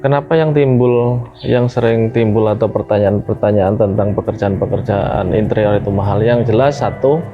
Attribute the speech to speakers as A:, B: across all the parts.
A: Kenapa yang sering timbul atau pertanyaan-pertanyaan tentang pekerjaan-pekerjaan interior itu mahal? Yang jelas satu,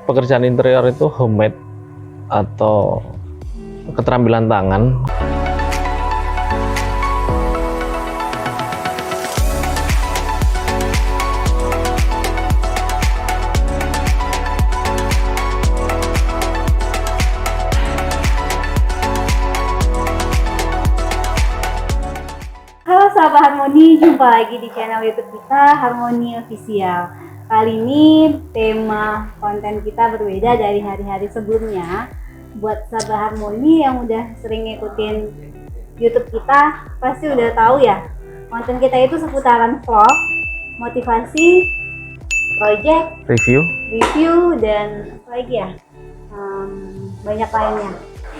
A: pekerjaan interior itu homemade atau keterampilan tangan.
B: Halo sahabat Harmoni, jumpa lagi di channel YouTube kita Harmoni Official. Kali ini tema konten kita berbeda dari hari-hari sebelumnya. Buat sahabat Harmoni yang udah sering ngikutin YouTube kita, pasti udah tahu ya, konten kita itu seputaran vlog, motivasi, project, review, dan apa lagi ya, banyak lainnya.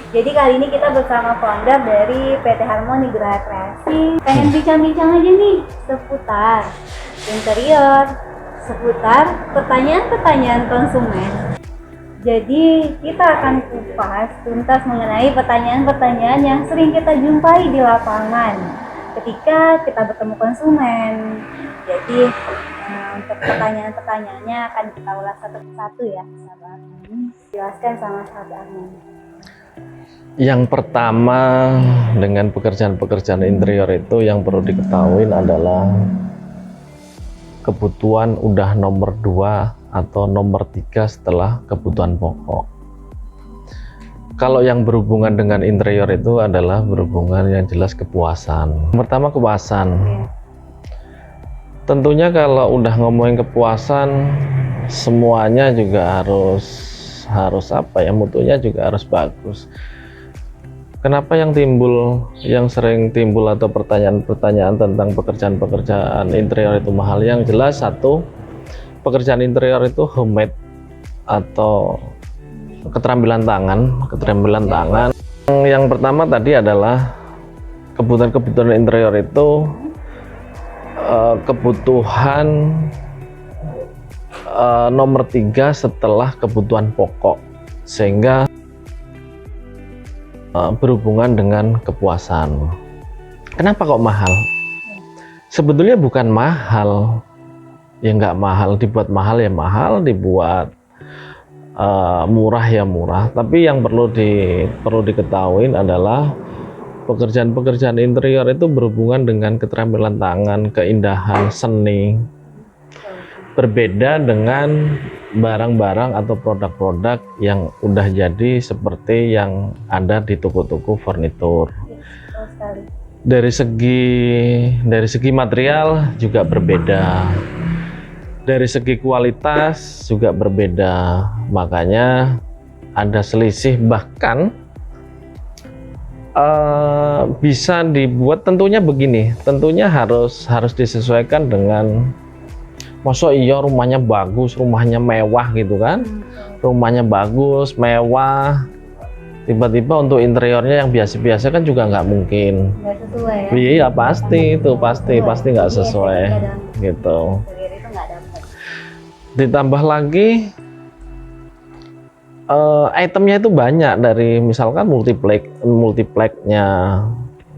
B: Jadi kali ini kita bersama founder dari PT Harmoni Geraha Kreasi. Pengen bincang-bincang aja nih seputar interior, seputar pertanyaan-pertanyaan konsumen. Jadi kita akan kupas tuntas mengenai pertanyaan-pertanyaan yang sering kita jumpai di lapangan ketika kita bertemu konsumen. Jadi untuk pertanyaan-pertanyaannya akan kita ulas satu persatu ya, sahabat Harmoni. Jelaskan sama sahabat Harmoni.
A: Yang pertama, dengan pekerjaan-pekerjaan interior itu yang perlu diketahui adalah kebutuhan udah nomor 2 atau nomor 3 setelah kebutuhan pokok. Kalau yang berhubungan dengan interior itu adalah berhubungan yang jelas kepuasan. Pertama, kepuasan. Tentunya kalau udah ngomongin kepuasan, semuanya juga harus apa ya, mutunya juga harus bagus. Kenapa yang sering timbul atau pertanyaan-pertanyaan tentang pekerjaan-pekerjaan interior itu mahal? Yang jelas satu, pekerjaan interior itu homemade atau keterampilan tangan. Yang pertama tadi adalah kebutuhan interior itu kebutuhan nomor 3 setelah kebutuhan pokok, sehingga berhubungan dengan kepuasan. Kenapa kok mahal? Sebetulnya bukan mahal, ya nggak mahal. Dibuat mahal ya mahal, dibuat murah ya murah. Tapi yang perlu diketahui adalah pekerjaan-pekerjaan interior itu berhubungan dengan keterampilan tangan, keindahan, seni. Berbeda dengan barang-barang atau produk-produk yang udah jadi seperti yang ada di toko-toko furnitur. Dari segi material juga berbeda, dari segi kualitas juga berbeda, makanya ada selisih. Bahkan bisa dibuat, tentunya begini, tentunya harus disesuaikan dengan, masa iya rumahnya bagus, rumahnya mewah gitu kan, rumahnya bagus, mewah, tiba-tiba untuk interiornya yang biasa-biasa kan juga nggak mungkin.
B: Nggak sesuai ya?
A: Iya pasti nggak sesuai gitu. Ditambah lagi itemnya itu banyak, dari misalkan multiplexnya,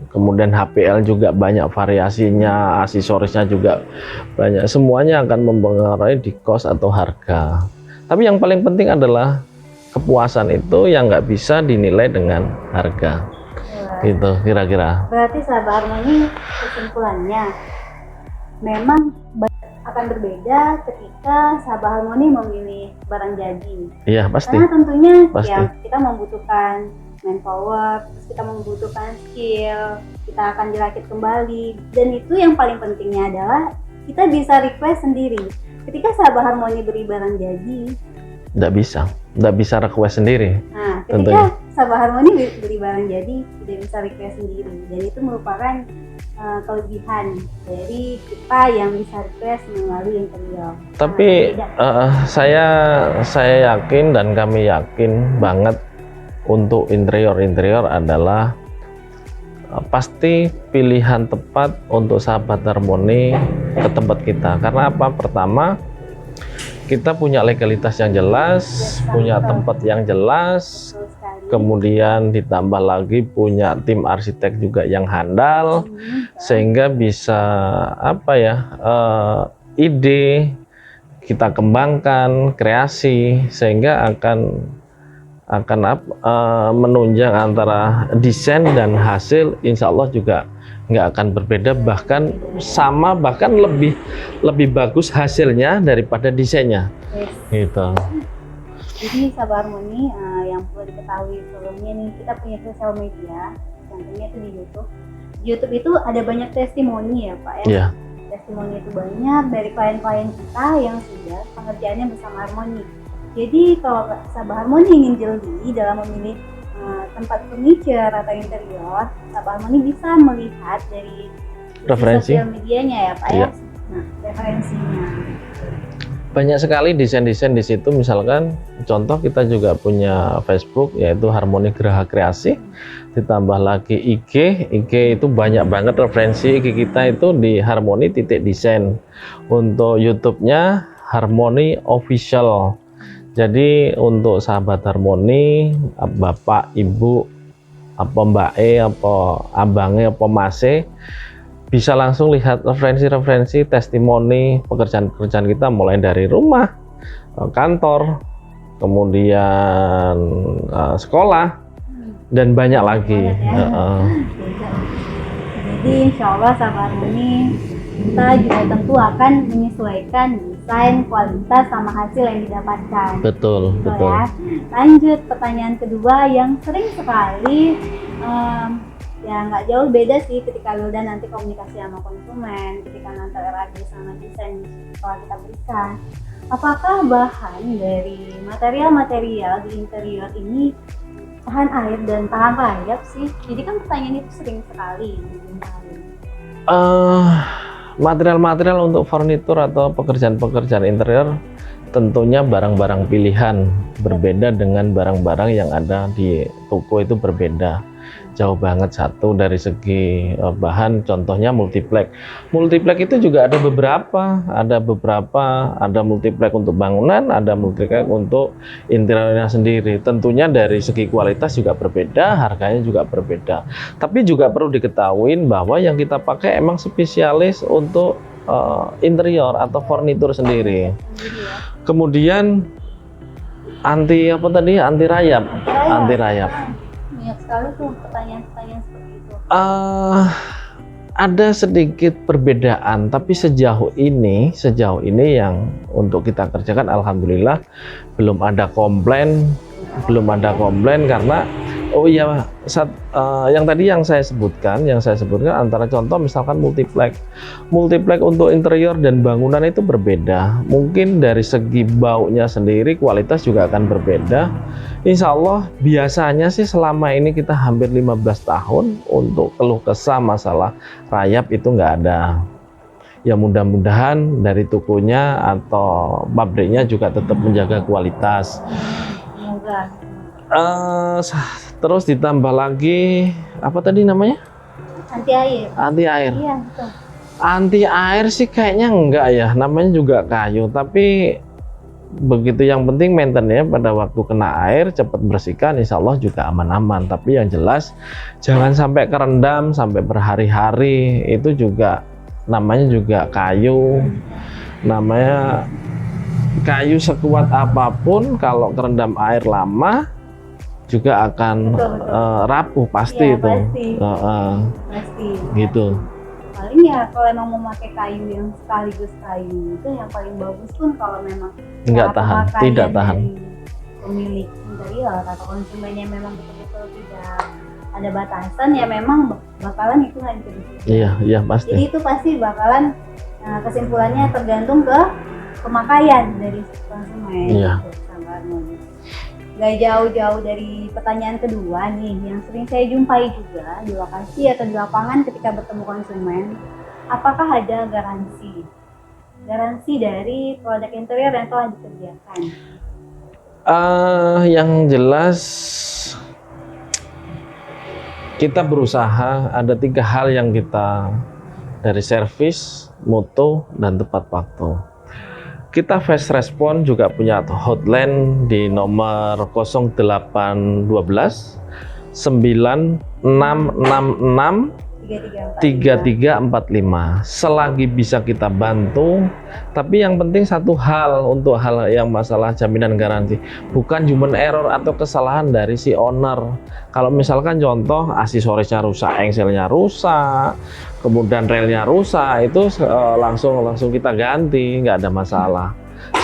A: kemudian HPL juga banyak variasinya, aksesorisnya juga banyak. Semuanya akan mempengaruhi di cost atau harga. Tapi yang paling penting adalah kepuasan itu yang nggak bisa dinilai dengan harga. Gitu kira-kira.
B: Berarti sahabat Harmoni, kesimpulannya memang akan berbeda ketika sahabat Harmoni memilih barang jadi.
A: Iya pasti.
B: Karena tentunya
A: pasti.
B: Ya kita membutuhkan manpower, terus kita membutuhkan skill, kita akan dirakit kembali, dan itu yang paling pentingnya adalah kita bisa request sendiri. Ketika sahabat Harmoni beri barang jadi,
A: nggak bisa request sendiri.
B: Nah, ketika
A: tentunya
B: sahabat Harmoni beri barang jadi, tidak bisa request sendiri, dan itu merupakan kelebihan dari kita yang bisa request melalui interior.
A: Tapi saya yakin dan kami yakin banget untuk interior adalah pasti pilihan tepat untuk sahabat Harmoni ke tempat kita. Karena apa? Pertama, kita punya legalitas yang jelas, punya tempat yang jelas, kemudian ditambah lagi punya tim arsitek juga yang handal, sehingga bisa apa ya, ide kita kembangkan, kreasi, sehingga akan menunjang antara desain dan hasil, insya Allah juga nggak akan berbeda, bahkan sama, bahkan lebih bagus hasilnya daripada desainnya.
B: Yes.
A: Gitu.
B: Jadi Sabah Harmoni, yang perlu diketahui sebelumnya nih, kita punya sosial media, contohnya itu di YouTube. Di YouTube itu ada banyak testimoni ya Pak ya.
A: Iya.
B: Testimoni itu banyak dari klien-klien kita yang sudah pengerjaannya bersama Harmoni. Jadi kalau Sabah Harmoni ingin jeli dalam memilih tempat furniture atau interior, Sabah Harmoni bisa melihat dari
A: Referensi.
B: sosial medianya ya Pak
A: Iya.
B: ya. Nah, referensinya.
A: Banyak sekali desain-desain di situ, misalkan contoh kita juga punya Facebook yaitu Harmoni Geraha Kreasi, ditambah lagi IG itu banyak banget referensi IG kita itu di Harmoni titik desain. Untuk YouTube-nya Harmoni Official. Jadi untuk sahabat Harmoni, bapak, ibu, apa mbak apa abange, apa mase, bisa langsung lihat referensi-referensi testimoni pekerjaan-pekerjaan kita, mulai dari rumah, kantor, kemudian sekolah, dan banyak lagi.
B: Jadi insya Allah Sabah Harmoni kita juga tentu akan menyesuaikan desain, kualitas, sama hasil yang didapatkan.
A: Betul,
B: Gitu
A: betul.
B: ya. Lanjut pertanyaan kedua yang sering sekali ya nggak jauh beda sih ketika Wilda nanti komunikasi sama konsumen, ketika nanti RAG sama desain setelah kita berikan. Apakah bahan dari material-material di interior ini tahan air dan tahan rayap sih? Jadi kan pertanyaan itu sering sekali dijumpai.
A: Material-material untuk furnitur atau pekerjaan-pekerjaan interior tentunya barang-barang pilihan, berbeda dengan barang-barang yang ada di toko, itu berbeda jauh banget. Satu dari segi bahan, contohnya multiplex. Multiplex itu juga ada beberapa, ada multiplex untuk bangunan, ada multiplex untuk interiornya sendiri. Tentunya dari segi kualitas juga berbeda, harganya juga berbeda. Tapi juga perlu diketahui bahwa yang kita pakai emang spesialis untuk interior atau furnitur sendiri. Kemudian anti rayap.
B: Banyak sekali tuh pertanyaan-pertanyaan seperti itu.
A: Ada sedikit perbedaan, tapi sejauh ini yang untuk kita kerjakan alhamdulillah belum ada komplain karena yang tadi yang saya sebutkan antara contoh misalkan multiplex untuk interior dan bangunan itu berbeda. Mungkin dari segi baunya sendiri, kualitas juga akan berbeda. Insya Allah biasanya sih selama ini kita hampir 15 tahun untuk keluh kesah masalah rayap itu nggak ada. Ya mudah-mudahan dari tokonya atau pabriknya juga tetap menjaga kualitas.
B: Semoga.
A: Terus ditambah lagi apa tadi namanya?
B: Anti air.
A: Anti air.
B: Iya, betul.
A: Anti air sih kayaknya enggak ya, namanya juga kayu, tapi begitu, yang penting maintenance pada waktu kena air cepat bersihkan, insya Allah juga aman-aman. Tapi yang jelas jangan sampai kerendam sampai berhari-hari, itu juga namanya juga kayu. Namanya kayu sekuat apapun kalau kerendam air lama juga akan rapuh pasti.
B: Iya,
A: itu
B: pasti.
A: Gitu.
B: Paling ya kalau emang mau pakai kayu yang sekaligus kayu itu yang paling bagus pun kalau memang
A: Nggak tahan,
B: pemakaian
A: tidak tahan.
B: dari pemilik interior atau konsumennya memang betul-betul tidak ada batasan, ya memang bakalan itu hancur.
A: Iya pasti.
B: Jadi itu pasti bakalan kesimpulannya tergantung ke pemakaian dari konsumen.
A: Iya.
B: Gak jauh-jauh dari pertanyaan kedua nih, yang sering saya jumpai juga di lokasi atau di lapangan ketika bertemu konsumen, apakah ada garansi dari produk interior yang telah dikerjakan?
A: Yang jelas kita berusaha, ada 3 hal yang kita dari servis, mutu, dan tepat waktu. Kita fast respon juga punya hotline di nomor 0812 9666 3345. Selagi bisa kita bantu, tapi yang penting satu hal untuk hal yang masalah jaminan garansi, bukan human error atau kesalahan dari si owner. Kalau misalkan contoh aksesorisnya rusak, engselnya rusak, kemudian relnya rusak, itu langsung kita ganti, nggak ada masalah.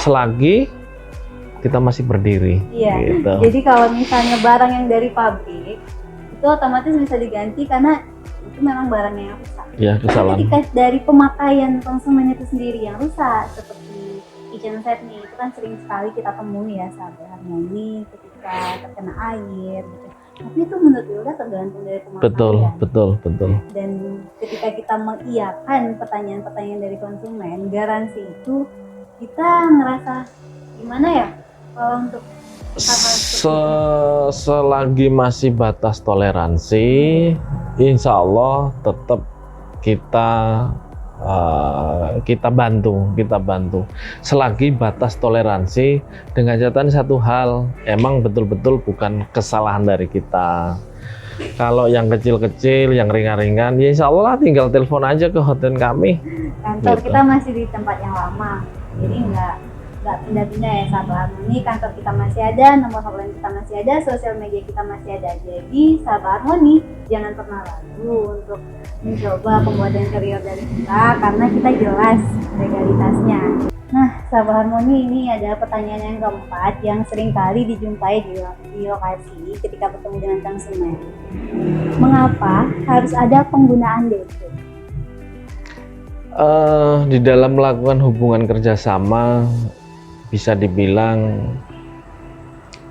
A: Selagi kita masih berdiri.
B: Iya.
A: Gitu.
B: Jadi kalau misalnya barang yang dari pabrik itu otomatis bisa diganti karena itu memang barangnya yang rusak.
A: Ya, kesalahan.
B: Ketika dari pemakaian konsumen itu sendiri yang rusak, seperti kitchen set nih, itu kan sering sekali kita temui ya sahabat harmoni ketika terkena air gitu. Tapi itu menurut Wilda tergantung dari pemakaian.
A: Betul.
B: Dan ketika kita mengiyakan pertanyaan-pertanyaan dari konsumen, garansi itu kita ngerasa gimana ya kalau untuk
A: selagi masih batas toleransi, insya Allah tetap kita bantu selagi batas toleransi, dengan catatan satu hal, emang betul-betul bukan kesalahan dari kita. Kalau yang kecil-kecil, yang ringan-ringan, ya insya Allah tinggal telepon aja ke hotline kami.
B: Kantor
A: Gitu.
B: kita masih di tempat yang lama, jadi nggak pindah-pindah ya sahabat harmoni. Kantor kita masih ada, nomor hotline kita masih ada, sosial media kita masih ada. Jadi sahabat harmoni jangan pernah ragu untuk mencoba pembuatan interior dari kita karena kita jelas legalitasnya. Nah sahabat harmoni, ini ada pertanyaan yang keempat yang sering kali dijumpai di lokasi ketika bertemu dengan konsumen. Mengapa harus ada penggunaan DP?
A: Di dalam melakukan hubungan kerjasama, bisa dibilang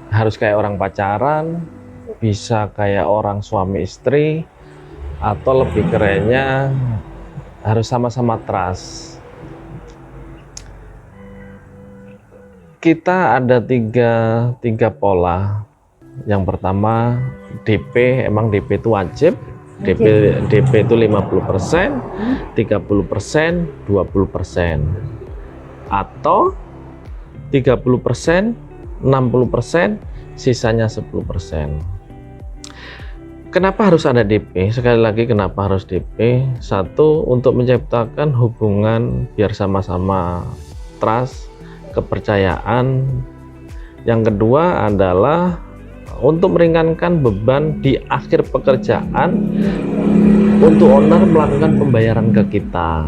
A: harus kayak orang pacaran, bisa kayak orang suami istri, atau lebih kerennya harus sama-sama trust. Kita ada tiga pola. Yang pertama DP, emang DP itu wajib. DP itu 50%, 30%, 20%, atau 30%, 60%, sisanya 10%. Kenapa harus ada DP? Sekali lagi, kenapa harus DP? Satu, untuk menciptakan hubungan biar sama-sama trust, kepercayaan. Yang kedua adalah untuk meringankan beban di akhir pekerjaan untuk owner melakukan pembayaran ke kita,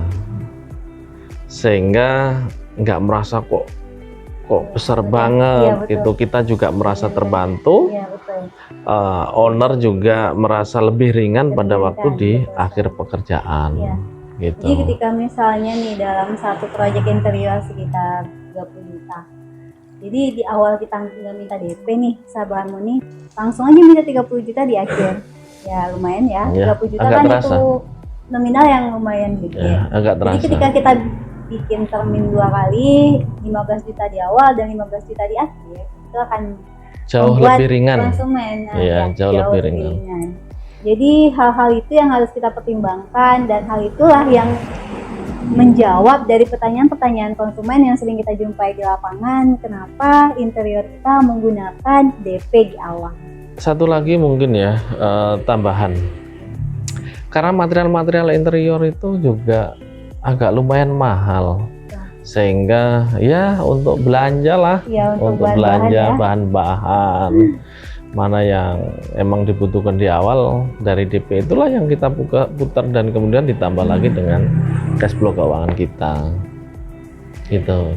A: sehingga nggak merasa kok besar banget.
B: Iya,
A: gitu. Kita juga merasa terbantu.
B: Iya, betul.
A: Owner juga merasa lebih ringan pada waktu di
B: betul.
A: akhir pekerjaan.
B: Iya.
A: Gitu.
B: Jadi ketika misalnya nih dalam satu proyek interior sekitar 30 juta, jadi di awal kita nggak minta DP nih sahabat harmoni, langsung aja minta 30 juta di akhir. Ya lumayan ya,
A: Ya,
B: 30 juta
A: agak
B: kan
A: terasa.
B: itu nominal yang lumayan gede.
A: Ya, agak
B: Jadi
A: terasa.
B: ketika kita bikin termin 2 kali, 15 juta di awal dan 15 juta di akhir, itu akan
A: Jauh
B: membuat
A: lebih ringan.
B: konsumen
A: Iya, jauh lebih ringan.
B: Jadi hal-hal itu yang harus kita pertimbangkan, dan hal itulah yang menjawab dari pertanyaan-pertanyaan konsumen yang sering kita jumpai di lapangan. Kenapa interior kita menggunakan DP di awal?
A: Satu lagi mungkin ya, tambahan. Karena material-material interior itu juga agak lumayan mahal. Sehingga ya untuk belanja lah,
B: Ya,
A: untuk
B: bahan-bahan
A: belanja
B: ya.
A: bahan-bahan mana yang emang dibutuhkan di awal dari DP, itulah yang kita putar dan kemudian ditambah lagi dengan cash flow keuangan kita. Gitu.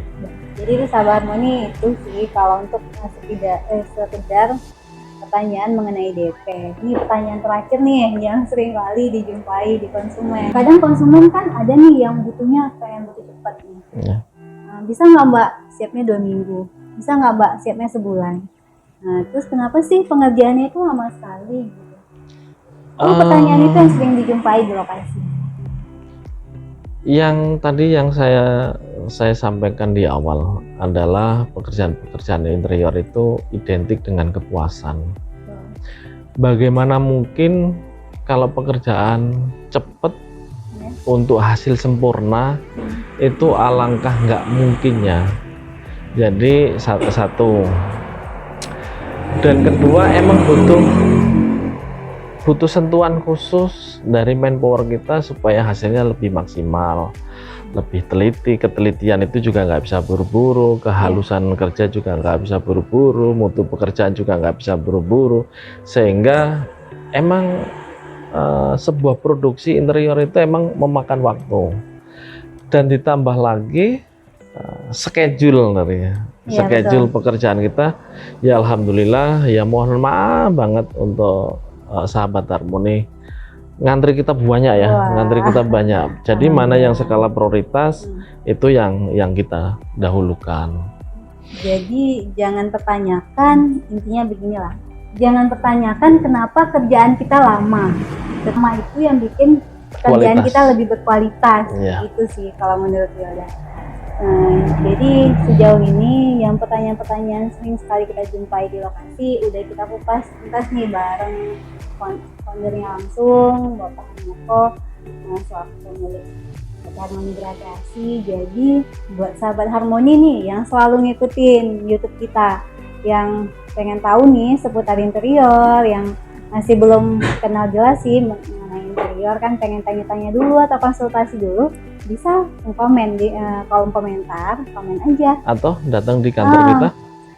B: Jadi itu sahabat harmoni, itu sih kalau untuk sekedar pertanyaan mengenai DP. Ini pertanyaan terakhir nih yang sering kali dijumpai di konsumen. Kadang konsumen kan ada nih yang butuhnya pengen butuh cepat nih.
A: Ya.
B: Bisa nggak Mbak siapnya 2 minggu? Bisa nggak Mbak siapnya sebulan? Nah terus kenapa sih pengerjaannya itu lama sekali? Gitu. Pertanyaan itu yang sering dijumpai di lokasi.
A: Yang tadi yang saya sampaikan di awal adalah pekerjaan interior itu identik dengan kepuasan. Bagaimana mungkin kalau pekerjaan cepat
B: Ya.
A: untuk hasil sempurna itu alangkah nggak mungkinnya. Jadi satu, dan kedua emang butuh sentuhan khusus dari manpower kita supaya hasilnya lebih maksimal, lebih teliti. Ketelitian itu juga nggak bisa buru-buru, kehalusan kerja juga nggak bisa buru-buru, mutu pekerjaan juga nggak bisa buru-buru, sehingga emang sebuah produksi interior itu emang memakan waktu. Dan ditambah lagi schedule dari
B: Iya,
A: schedule
B: betul.
A: pekerjaan kita, ya alhamdulillah, ya mohon maaf banget untuk sahabat Harmoni, ngantri kita banyak ya.
B: Wah.
A: Ngantri kita banyak, jadi mana yang skala prioritas
B: Hmm.
A: itu yang kita dahulukan.
B: Jadi jangan pertanyakan, intinya beginilah. Jangan pertanyakan kenapa kerjaan kita lama. Lama itu yang bikin pekerjaan
A: Kualitas.
B: kita lebih berkualitas.
A: Iya.
B: Itu sih kalau menurut Yoda. Jadi sejauh ini yang pertanyaan-pertanyaan sering sekali kita jumpai di lokasi udah kita kupas tuntas nih bareng foundernya langsung, Bapak Handoko, selaku pemilik Harmoni Berkreasi. Jadi buat sahabat Harmoni nih yang selalu ngikutin YouTube kita, yang pengen tahu nih seputar interior, yang masih belum kenal jelas sih mengenai interior, kan pengen tanya-tanya dulu atau konsultasi dulu, bisa komen di kolom komentar, komen aja,
A: Atau datang di kantor kita,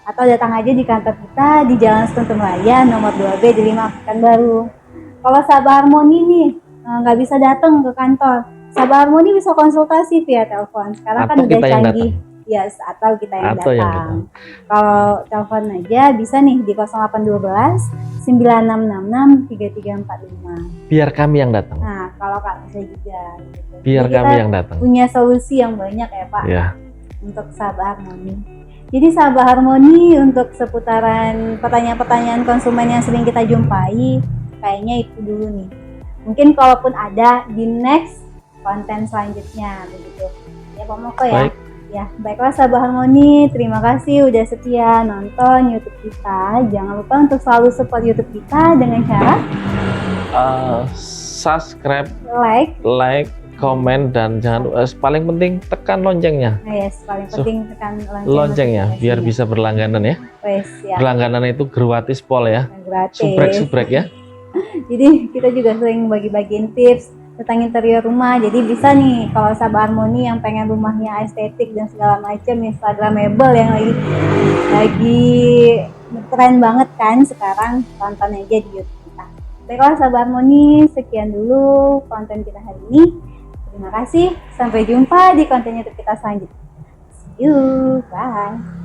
B: atau datang aja di kantor kita di Jalan Setuntum Raya nomor 2B di 5 Pekanbaru. Kalau sahabat Harmoni nih nggak bisa datang ke kantor, sahabat Harmoni bisa konsultasi via telepon. Sekarang kan
A: atau
B: udah
A: kita yang
B: canggih. Yes, atau kita yang
A: Atau yang
B: datang. Kalau telepon aja bisa nih di 0812 9666 3345.
A: biar kami yang datang.
B: Nah, kalau Kak bisa juga gitu.
A: Biar
B: Jadi
A: kami
B: kita
A: yang datang.
B: punya solusi yang banyak ya Pak,
A: Ya.
B: untuk sahabat Harmoni. Jadi sahabat Harmoni, untuk seputaran pertanyaan-pertanyaan konsumen yang sering kita jumpai, kayaknya itu dulu nih. Mungkin kalaupun ada di next konten selanjutnya begitu. Ya Pak Moko ya.
A: Baik.
B: Ya, baiklah sahabat Harmoni, terima kasih udah setia nonton YouTube kita. Jangan lupa untuk selalu support YouTube kita dengan cara
A: Subscribe,
B: like,
A: komen, dan jangan paling penting tekan loncengnya.
B: nah yes, paling penting tekan
A: Loncengnya biar
B: notifikasinya.
A: bisa berlangganan ya.
B: Wes, ya,
A: Berlangganan itu gratis pol ya.
B: gratis.
A: Subrek ya.
B: Jadi kita juga sering bagi-bagiin tips tentang interior rumah. Jadi bisa nih kalau sahabat Harmoni yang pengen rumahnya estetik dan segala macam, instagramable yang lagi tren banget kan sekarang, tonton aja di YouTube kita. Baiklah sahabat Harmoni, sekian dulu konten kita hari ini. Terima kasih, sampai jumpa di konten YouTube kita selanjutnya. See you, bye.